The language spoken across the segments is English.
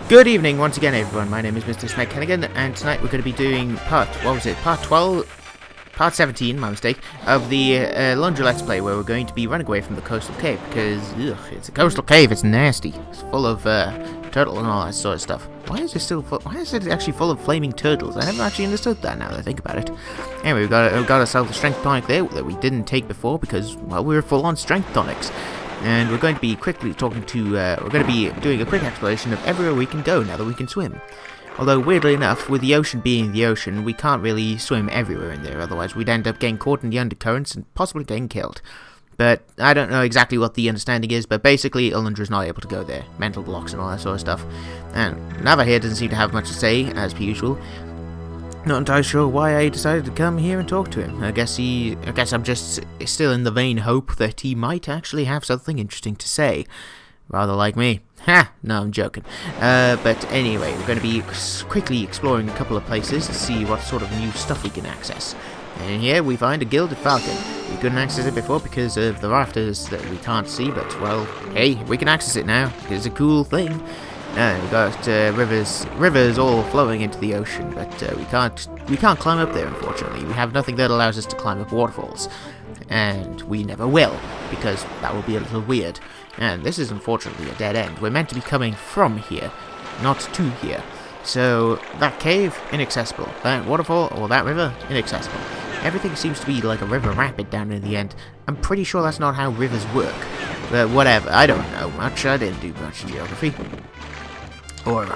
Good evening once again, everyone. My name is Mr. Snake Hennigan, and tonight we're going to be doing part 17, my mistake, of the Alundra Let's Play, where we're going to be running away from the coastal cave, because, it's a coastal cave, it's nasty. It's full of, turtle and all that sort of stuff. Why is it actually full of flaming turtles? I never actually understood that now that I think about it. Anyway, we've got ourselves a strength tonic there that we didn't take before, because, well, we were full on strength tonics. And we're going to be quickly talking to, we're going to be doing a quick exploration of everywhere we can go now that we can swim. Although, weirdly enough, with the ocean being the ocean, we can't really swim everywhere in there, otherwise we'd end up getting caught in the undercurrents and possibly getting killed. But I don't know exactly what the understanding is, but basically Alundra's not able to go there. Mental blocks and all that sort of stuff. And Nava here doesn't seem to have much to say, as per usual. Not entirely sure why I decided to come here and talk to him. I guess I'm just still in the vain hope that he might actually have something interesting to say. Rather like me. Ha! No, I'm joking. But anyway, we're going to be quickly exploring a couple of places to see what sort of new stuff we can access. And here we find a gilded falcon. We couldn't access it before because of the rafters that we can't see, but, well, hey, we can access it now. It's a cool thing. And we've got rivers all flowing into the ocean, but we can't climb up there, unfortunately. We have nothing that allows us to climb up waterfalls, and we never will, because that would be a little weird. And this is unfortunately a dead end. We're meant to be coming from here, not to here. So that cave, inaccessible. That waterfall or that river, inaccessible. Everything seems to be like a river rapid down in the end. I'm pretty sure that's not how rivers work. But whatever, I don't know much. I didn't do much geography. Or,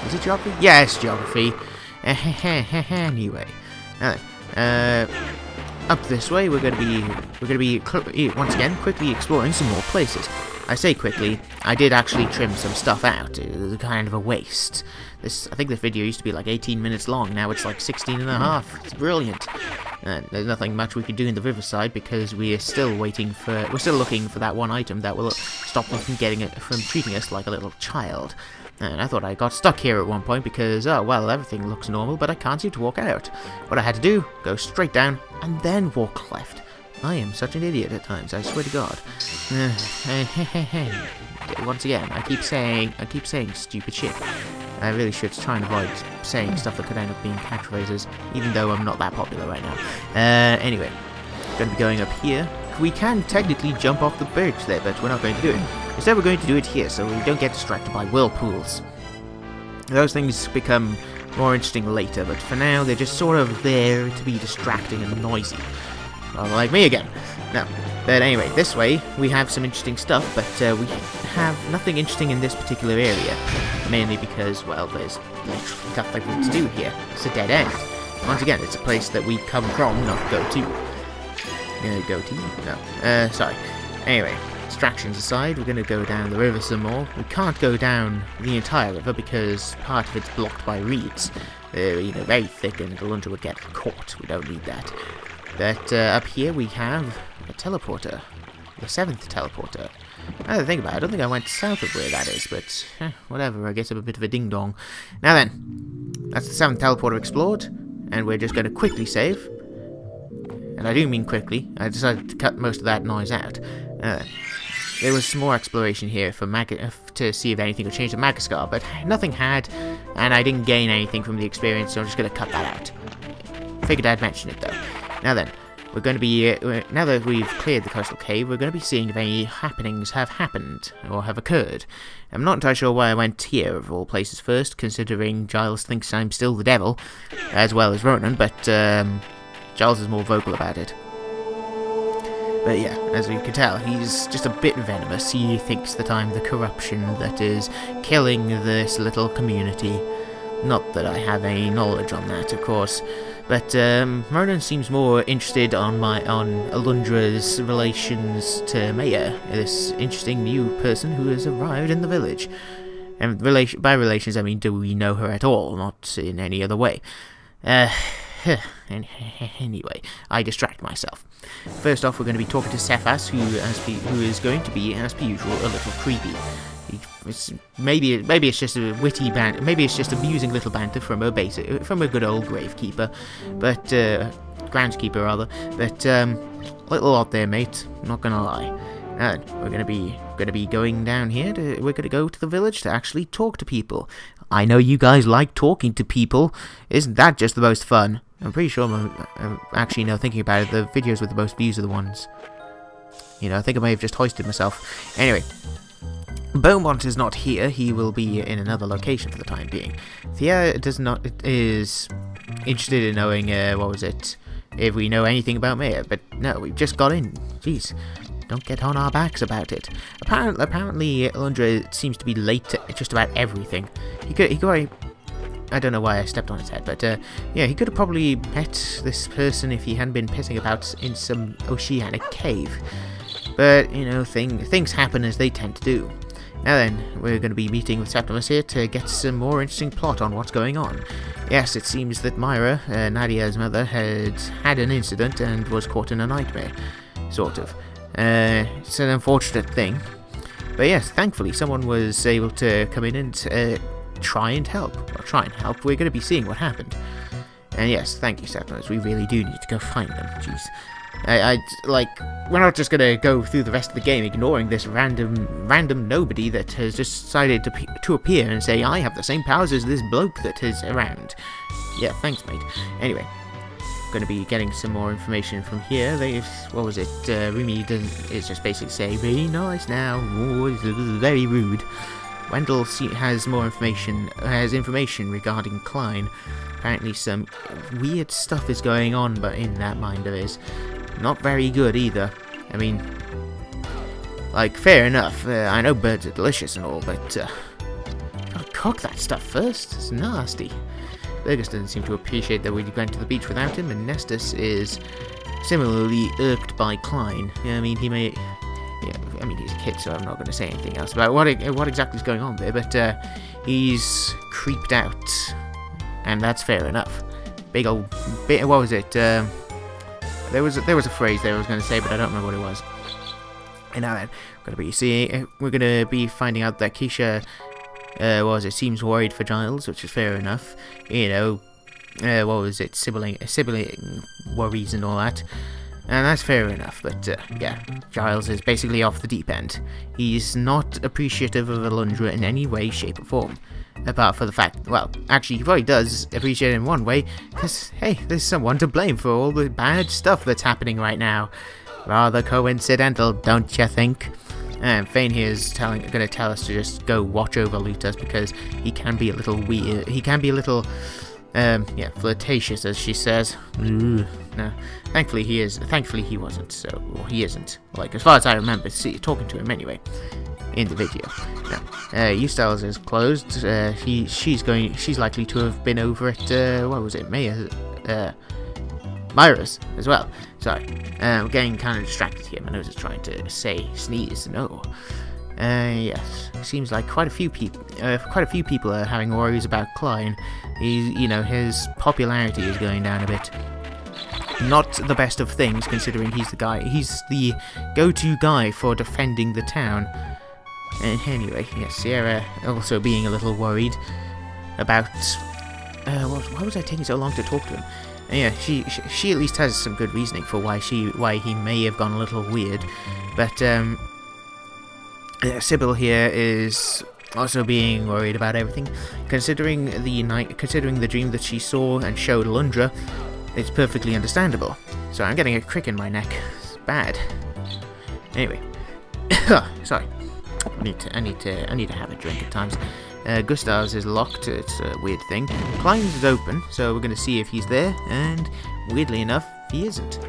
is it geography? Yes, geography. Anyway, up this way, we're going to be once again quickly exploring some more places. I say quickly, I did actually trim some stuff out. It was kind of a waste. I think this video used to be like 18 minutes long. Now it's like 16 and a half. It's brilliant. There's nothing much we can do in the riverside because we're still looking for that one item that will stop them from treating us like a little child. And I thought I got stuck here at one point because, oh, well, everything looks normal, but I can't seem to walk out. What I had to do, go straight down, and then walk left. I am such an idiot at times, I swear to God. Once again, I keep saying stupid shit. I really should try and avoid saying stuff that could end up being catchphrases, even though I'm not that popular right now. Anyway, going to be going up here. We can technically jump off the bridge there, but we're not going to do it. Instead, we're going to do it here, so we don't get distracted by whirlpools. Those things become more interesting later, but for now, they're just sort of there to be distracting and noisy. Well, like me again. No. But anyway, this way, we have some interesting stuff, but we have nothing interesting in this particular area. Mainly because, well, there's literally nothing to do here. It's a dead end. Once again, it's a place that we come from, not go to. Go to? No. Sorry. Anyway, distractions aside, we're going to go down the river some more. We can't go down the entire river because part of it's blocked by reeds. They're, very thick and Alundra would get caught. We don't need that. But up here we have a teleporter. The 7th teleporter. Now that I think about it, I don't think I went south of where that is, but whatever, I guess I'm a bit of a ding-dong. Now then, that's the 7th teleporter explored, and we're just going to quickly save. And I do mean quickly. I decided to cut most of that noise out. There was some more exploration here for to see if anything would change the Magascar, but nothing had, and I didn't gain anything from the experience, so I'm just going to cut that out. Figured I'd mention it, though. Now then, we're going to be, now that we've cleared the coastal cave, we're going to be seeing if any happenings have happened, or have occurred. I'm not entirely sure why I went here, of all places, first, considering Giles thinks I'm still the devil, as well as Ronan, but, Giles is more vocal about it. But yeah, as you can tell, he's just a bit venomous. He thinks that I'm the corruption that is killing this little community. Not that I have any knowledge on that, of course. But Ronan seems more interested on Alundra's relations to Maya, this interesting new person who has arrived in the village. And by relations, I mean, do we know her at all? Not in any other way. Anyway, I distract myself. First off, we're going to be talking to Cephas, who is going to be, as per usual, a little creepy. Maybe it's just a witty banter. Maybe it's just amusing little banter from a good old gravekeeper, but groundskeeper rather. But little odd there, mate. Not gonna lie. And we're gonna be going down here. We're gonna go to the village to actually talk to people. I know you guys like talking to people. Isn't that just the most fun? I'm pretty sure, actually, no, thinking about it, the videos with the most views are the ones. You know, I think I may have just hoisted myself. Anyway, Beaumont is not here. He will be in another location for the time being. Thea is interested in knowing, if we know anything about Maya, but no, we've just got in. Jeez, don't get on our backs about it. Apparently, Alundra seems to be late to just about everything. He could I don't know why I stepped on his head, but yeah, he could have probably met this person if he hadn't been pissing about in some oceanic cave. But, you know, things happen as they tend to do. Now then, we're going to be meeting with Septimus here to get some more interesting plot on what's going on. Yes, it seems that Myra, Nadia's mother, had an incident and was caught in a nightmare. Sort of. It's an unfortunate thing. But yes, thankfully someone was able to come in and try and help. We're going to be seeing what happened. And yes, thank you, Septimus. We really do need to go find them. Jeez. We're not just gonna go through the rest of the game ignoring this random nobody that has just decided to appear and say, I have the same powers as this bloke that is around. Yeah, thanks, mate. Anyway, gonna be getting some more information from here. Rumi is just basically saying, very nice now. Oh, this is very rude. Wendell has information regarding Klein. Apparently some weird stuff is going on, but in that mind there is. Not very good either. I mean, fair enough. I know birds are delicious and all, but gotta cook that stuff first. It's nasty. Burgess doesn't seem to appreciate that we went to the beach without him, and Nestus is similarly irked by Klein. I mean, he may... Yeah, I mean, he's a kid, so I'm not going to say anything else about what exactly is going on there, but he's creeped out, and that's fair enough. What was it? There was a phrase there I was going to say, but I don't remember what it was. And now then, we're going to be finding out that Keisha, seems worried for Giles, which is fair enough. You know, sibling worries and all that. And that's fair enough, but yeah, Giles is basically off the deep end. He's not appreciative of Alundra in any way, shape, or form. Apart from the fact, well, actually, he probably does appreciate it in one way, because, hey, there's someone to blame for all the bad stuff that's happening right now. Rather coincidental, don't you think? And Fane here is going to tell us to just go watch over Lutas, because he can be a little weird. He can be a little... flirtatious, as she says. No, thankfully he wasn't. So, or he isn't. Like, as far as I remember, talking to him anyway, in the video. Now, Eustyles is closed. She's likely to have been over at Myra's as well. Sorry, I'm getting kind of distracted here. My nose is trying to sneeze. No. Yes, seems like quite a few people are having worries about Klein. His popularity is going down a bit. Not the best of things, considering he's the go-to guy for defending the town. Anyway, yes, Sierra also being a little worried about, why was I taking so long to talk to him? Yeah, she at least has some good reasoning for why he may have gone a little weird, but, Sybil here is also being worried about everything. Considering the dream that she saw and showed Alundra, it's perfectly understandable. So I'm getting a crick in my neck. It's bad. Anyway, sorry. I need to have a drink at times. Gustav's is locked. It's a weird thing. Klein's is open, so we're going to see if he's there. And weirdly enough, he isn't.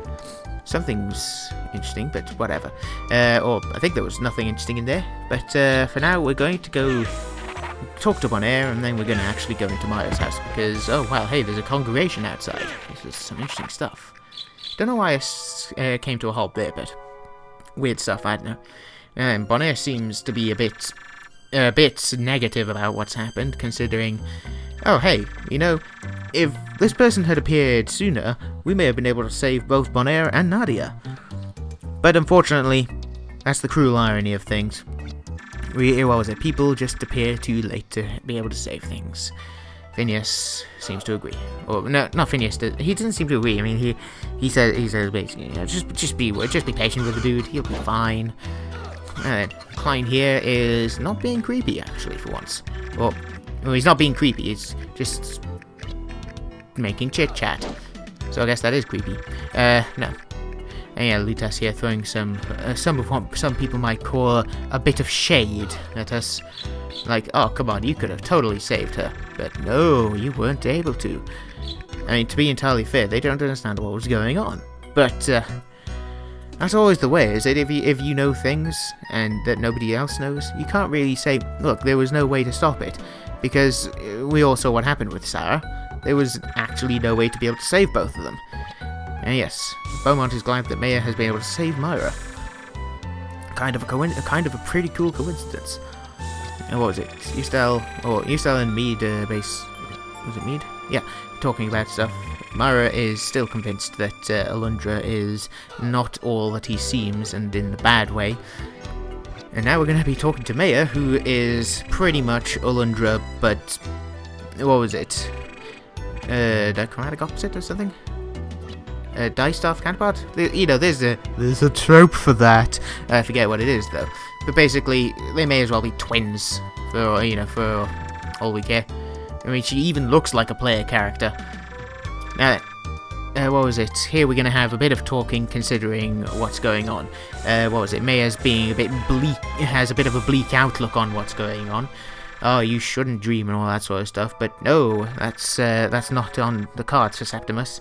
Something's interesting, but whatever. Or I think there was nothing interesting in there. But for now, we're going to go talk to Bonaire, and then we're going to actually go into Maya's house because, oh wow, hey, there's a congregation outside. This is some interesting stuff. Don't know why I came to a halt there, but weird stuff. I don't know. And Bonaire seems to be a bit negative about what's happened, considering, oh hey, if this person had appeared sooner, we may have been able to save both Bonaire and Nadia. But unfortunately, that's the cruel irony of things. People just appear too late to be able to save things. Phineas seems to agree. Or no, not Phineas. He doesn't seem to agree. I mean, he says basically, just be patient with the dude. He'll be fine. And Klein here is not being creepy, actually, for once. Well, Well, he's not being creepy, he's just making chit-chat. So I guess that is creepy. No. And yeah, Lutas here throwing some of what some people might call a bit of shade at us. Like, oh, come on, you could have totally saved her. But no, you weren't able to. I mean, to be entirely fair, they don't understand what was going on. But, that's always the way, is it? If you know things and that nobody else knows, you can't really say, look, there was no way to stop it. Because we all saw what happened with Sarah. There was actually no way to be able to save both of them. And yes, Beaumont is glad that Maya has been able to save Myra. Kind of a pretty cool coincidence. And what was it? Eustel and Mead was it Mead? Yeah, talking about stuff. Myra is still convinced that Alundra is not all that he seems, and in the bad way. And now we're going to be talking to Maya, who is pretty much Alundra, but what was it? Dichromatic opposite or something? Distaff counterpart? You know, there's a trope for that. I forget what it is though. But basically, they may as well be twins for all we care. I mean, she even looks like a player character. Now, what was it? Here we're going to have a bit of talking, considering what's going on. What was it? Maya's being a bit bleak, has a bit of a bleak outlook on what's going on. Oh, you shouldn't dream and all that sort of stuff. But no, that's not on the cards for Septimus.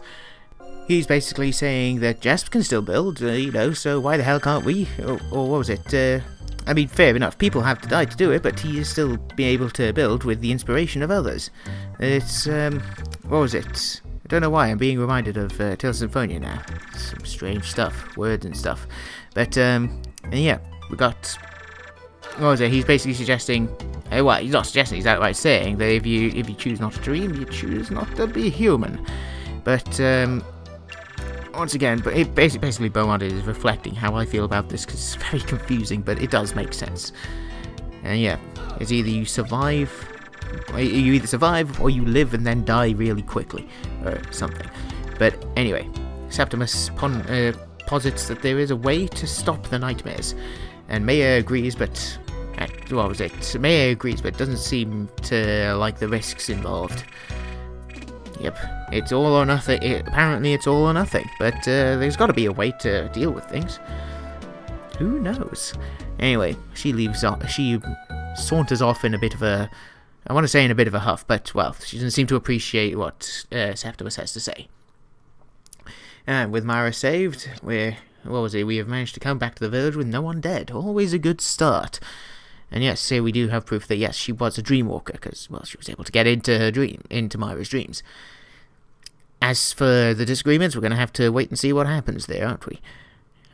He's basically saying that Jasp can still build, so why the hell can't we? Or what was it? I mean, fair enough, people have to die to do it, but he is still being able to build with the inspiration of others. It's, what was it? I don't know why, I'm being reminded of Tales of Symphonia now. Some strange stuff, words and stuff. But, and yeah, we got... What was it? He's basically suggesting... well, he's not suggesting, he's outright saying that if you choose not to dream, you choose not to be human. But, once again, but it basically Beaumont is reflecting how I feel about this, because it's very confusing, but it does make sense. And yeah, it's either you either survive or you live and then die really quickly, or something. But anyway, Septimus posits that there is a way to stop the nightmares, and Maya agrees, but what was it? Maya agrees, but doesn't seem to like the risks involved. Yep, it's all or nothing. Apparently it's all or nothing, but there's got to be a way to deal with things. Who knows? Anyway, she saunters off in a bit of a... I want to say in a bit of a huff, but, well, she doesn't seem to appreciate what Septimus has to say. And with Myra saved, we have managed to come back to the village with no one dead. Always a good start. And yes, here we do have proof that, yes, she was a dreamwalker, because, well, she was able to get into Myra's dreams. As for the disagreements, we're going to have to wait and see what happens there, aren't we?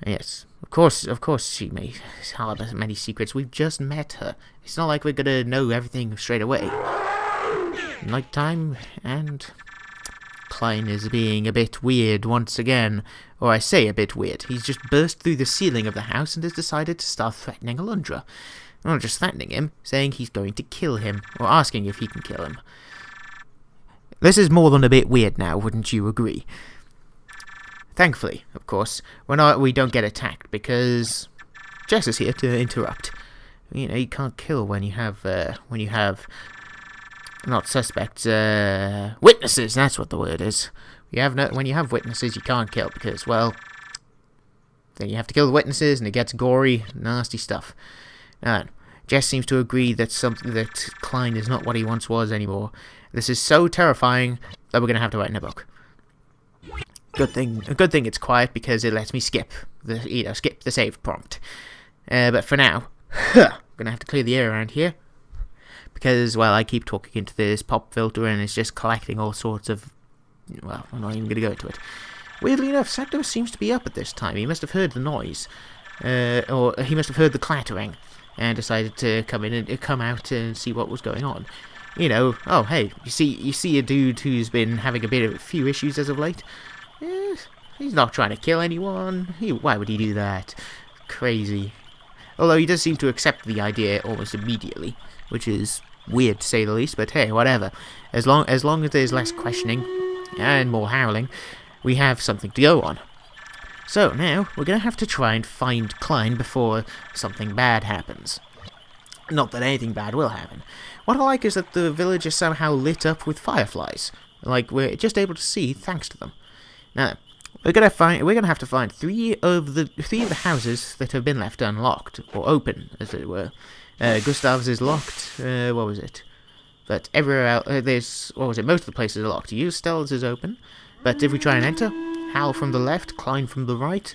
Yes, of course she may harbor many secrets. We've just met her. It's not like we're going to know everything straight away. Nighttime, and Klein is being a bit weird once again. Or I say a bit weird. He's just burst through the ceiling of the house and has decided to start threatening Alundra. Not just threatening him, saying he's going to kill him, or asking if he can kill him. This is more than a bit weird now, wouldn't you agree? Thankfully, of course, we don't get attacked, because Jess is here to interrupt. You know, you can't kill when you have not suspects, witnesses, that's what the word is. When you have witnesses, you can't kill, because, well, then you have to kill the witnesses, and it gets gory, nasty stuff. Jess seems to agree that Klein is not what he once was anymore. This is so terrifying that we're going to have to write in a book. A good thing it's quiet, because it lets me skip the save prompt. But for now, we're going to have to clear the air around here, because, well, I keep talking into this pop filter and it's just collecting all sorts of... Well, I'm not even going to go into it. Weirdly enough, Septimus seems to be up at this time. He must have heard the noise. Or he must have heard the clattering and decided to come out and see what was going on. You know, oh hey, you see a dude who's been having a few issues as of late. He's not trying to kill anyone. Why would he do that? Crazy. Although he does seem to accept the idea almost immediately, which is weird to say the least. But hey, whatever. As long as there's less questioning and more howling, we have something to go on. So now we're going to have to try and find Klein before something bad happens. Not that anything bad will happen. What I like is that the village is somehow lit up with fireflies. Like, we're just able to see thanks to them. Now, we're gonna have to find three of the houses that have been left unlocked, or open, as it were. Gustav's is locked. What was it? But everywhere else, most of the places are locked. Eustell's is open, but if we try and enter, Hal from the left, Klein from the right.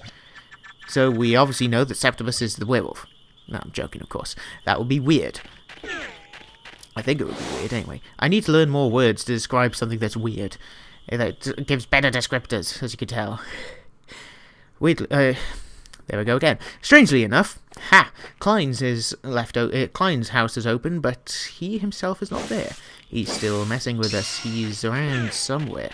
So we obviously know that Septimus is the werewolf. No, I'm joking, of course. That would be weird. I think it would be weird, anyway. I need to learn more words to describe something that's weird. That gives better descriptors, as you can tell. Weirdly, there we go again. Strangely enough, Klein's house is open, but he himself is not there. He's still messing with us. He's around somewhere.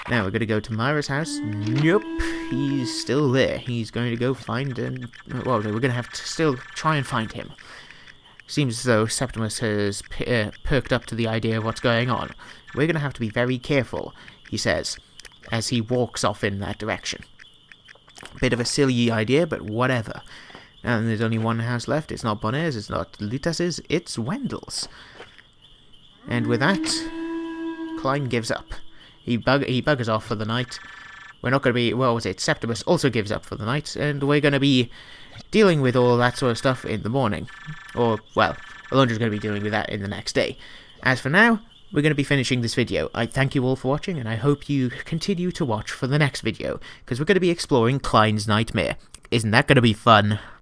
Now we're going to go to Myra's house. Nope, he's still there. He's going to go find him. Well, we're going to have to still try and find him. Seems as though Septimus has perked up to the idea of what's going on. We're going to have to be very careful, he says, as he walks off in that direction. Bit of a silly idea, but whatever. And there's only one house left. It's not Bonner's, it's not Lutas's, it's Wendell's. And with that, Klein gives up. He buggers off for the night. We're not going to be... Septimus also gives up for the night, and we're going to be dealing with all that sort of stuff in the morning. Or, well, Alundra's going to be dealing with that in the next day. As for now, we're going to be finishing this video. I thank you all for watching, and I hope you continue to watch for the next video, because we're going to be exploring Klein's Nightmare. Isn't that going to be fun?